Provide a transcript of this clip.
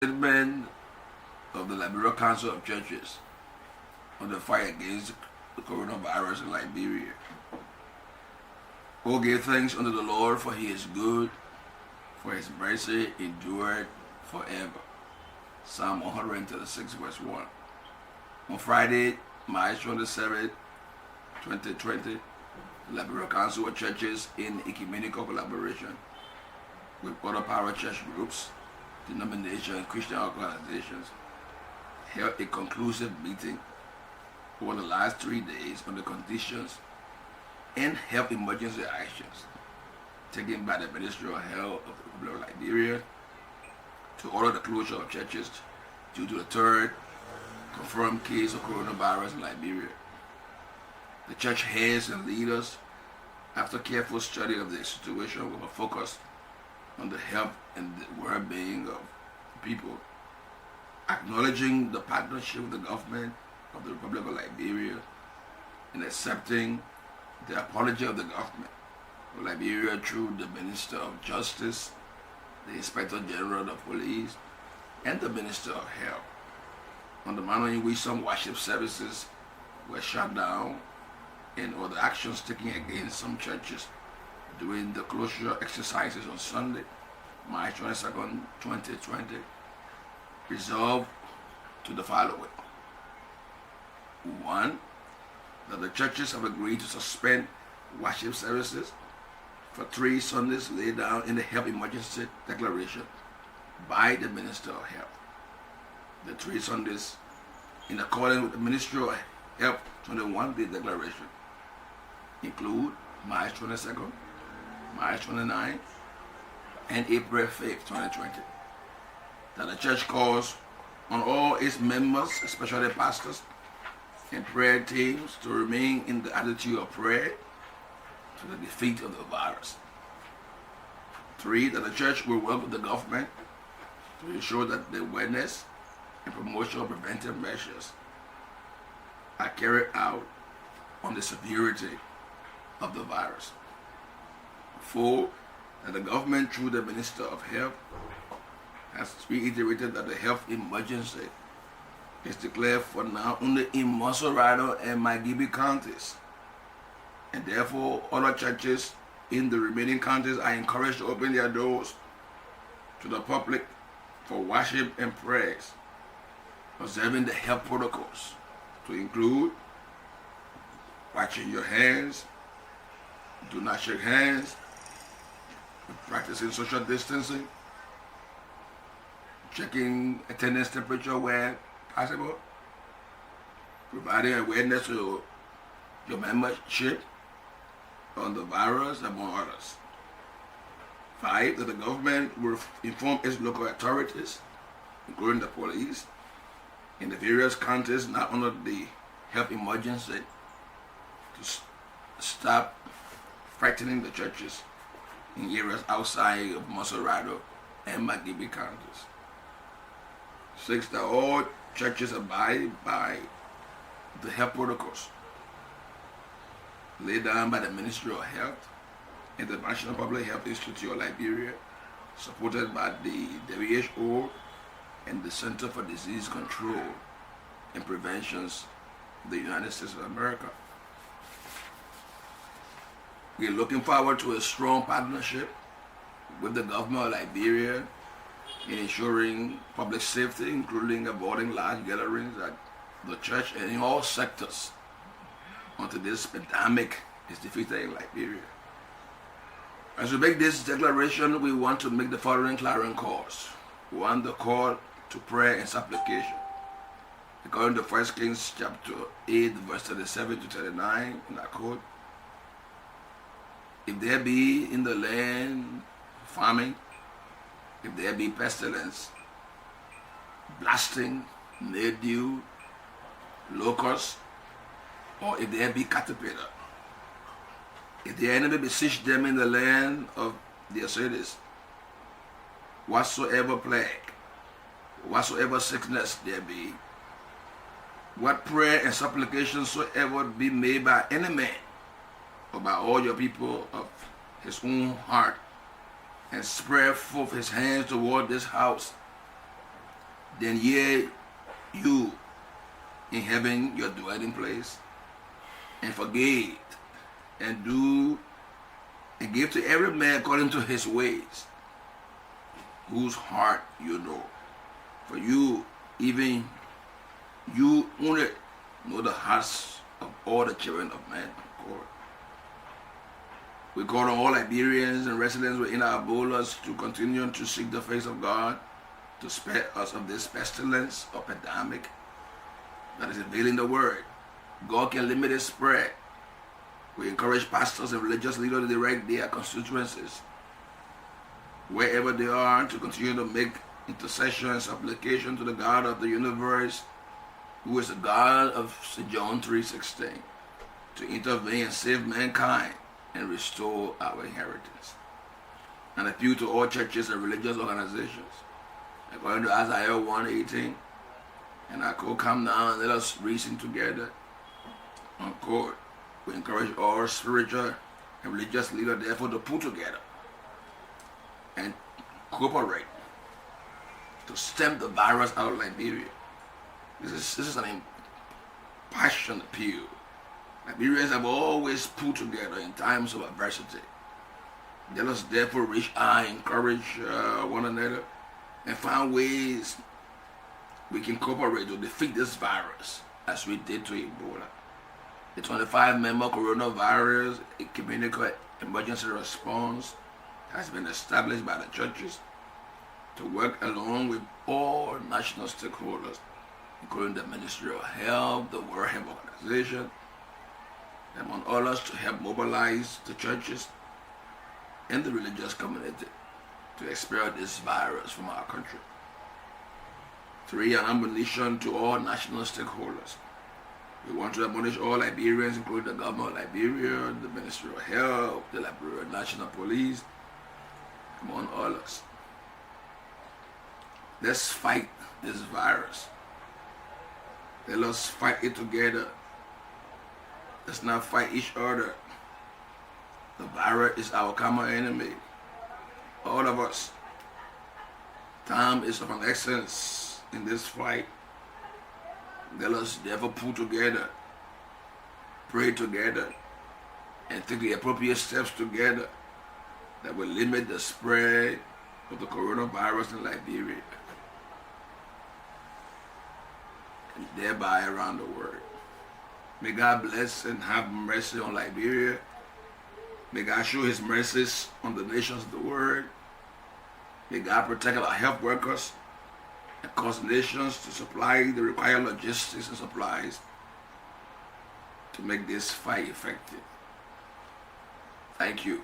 statement of the Liberia Council of Churches on the fight against the coronavirus in Liberia. Oh, give thanks unto the Lord, for he is good, for his mercy endured forever. Psalm 136 verse 1. On Friday, March 27, 2020, the Liberia Council of Churches, in ecumenical collaboration with other power church groups, denominations, and Christian organizations, held a conclusive meeting over the last 3 days on the conditions and health emergency actions taken by the Ministry of Health of the Republic of Liberia to order the closure of churches due to the third confirmed case of coronavirus in Liberia. The church heads and leaders, after careful study of the situation, were focused on the health and the well-being of people, acknowledging the partnership with the government of the Republic of Liberia and accepting the apology of the government of Liberia through the Minister of Justice, the Inspector General of Police, and the Minister of Health, on the manner in which some worship services were shut down and other actions taken against some churches during the closure exercises on Sunday, March 22nd, 2020, resolved to the following. 1. That the churches have agreed to suspend worship services for 3 Sundays laid down in the health emergency declaration by the Minister of Health. The 3 Sundays, in accordance with the Ministry of Health 21-day declaration, include March 22nd, March 29th, and April 5th, 2020. That the church calls on all its members, especially pastors and prayer teams, to remain in the attitude of prayer to the defeat of the virus. 3. That the church will work with the government to ensure that the awareness and promotion of preventive measures are carried out on the severity of the virus. 4. That the government, through the Minister of Health, has reiterated that the health emergency is declared for now only in Monserrado and Magibi counties, and therefore other churches in the remaining counties are encouraged to open their doors to the public for worship and prayers, observing the health protocols to include washing your hands, do not shake hands, practicing social distancing, checking attendance temperature where possible, providing awareness to your membership on the virus, among others. 5. That the government will inform its local authorities, including the police, in the various counties not under the health emergency, to stop frightening the churches in areas outside of Monserrado and Magibi counties. 6. That all churches abide by the health protocols laid down by the Ministry of Health and the National Public Health Institute of Liberia, supported by the WHO and the Center for Disease Control and Preventions of the United States of America. We are looking forward to a strong partnership with the government of Liberia in ensuring public safety, including avoiding large gatherings at the church and in all sectors until this pandemic is defeated in Liberia. As we make this declaration, we want to make the following clarion calls. 1. The call to prayer and supplication. According to 1 Kings chapter 8, verse 37 to 39, and I quote, if there be in the land famine, if there be pestilence, blasting, mildew, locusts, or if there be caterpillar, if the enemy besiege them in the land of their cities, whatsoever plague, whatsoever sickness there be, what prayer and supplication soever be made by any man, or by all your people of his own heart, and spread forth his hands toward this house, then ye, you in heaven, your dwelling place, and forget, and do, and give to every man according to his ways, whose heart you know. For you, even you only know the hearts of all the children of men. We call on all Liberians and residents within our borders to continue to seek the face of God, to spare us of this pestilence or pandemic that is invading the world. God can limit its spread. We encourage pastors and religious leaders to direct their constituencies, wherever they are, to continue to make intercession and supplication to the God of the universe, who is the God of St. John 3:16, to intervene and save mankind and restore our inheritance. And appeal to all churches and religious organizations, according to Isaiah 1:18. And I quote, come down and let us reason together. Unquote. We encourage all spiritual and religious leaders, therefore, to put together and cooperate to stem the virus out of Liberia. This is an impassioned appeal. Liberians have always put together in times of adversity. Let us therefore reach out and encourage one another and find ways we can cooperate to defeat this virus as we did to Ebola. The 25-member coronavirus community emergency response has been established by the churches to work along with all national stakeholders, including the Ministry of Health, the World Health Organization, among others, to help mobilize the churches and the religious community to expel this virus from our country. 3, an admonition to all national stakeholders. We want to admonish all Liberians, including the government of Liberia, the Ministry of Health, the Liberia National Police, among others. Let's fight this virus. Let us fight it together. Let's not fight each other. The virus is our common enemy. All of us. Time is of an essence in this fight. Let us therefore pull together, pray together, and take the appropriate steps together that will limit the spread of the coronavirus in Liberia and thereby around the world. May God bless and have mercy on Liberia. May God show his mercies on the nations of the world. May God protect our health workers and cause nations to supply the required logistics and supplies to make this fight effective. Thank you.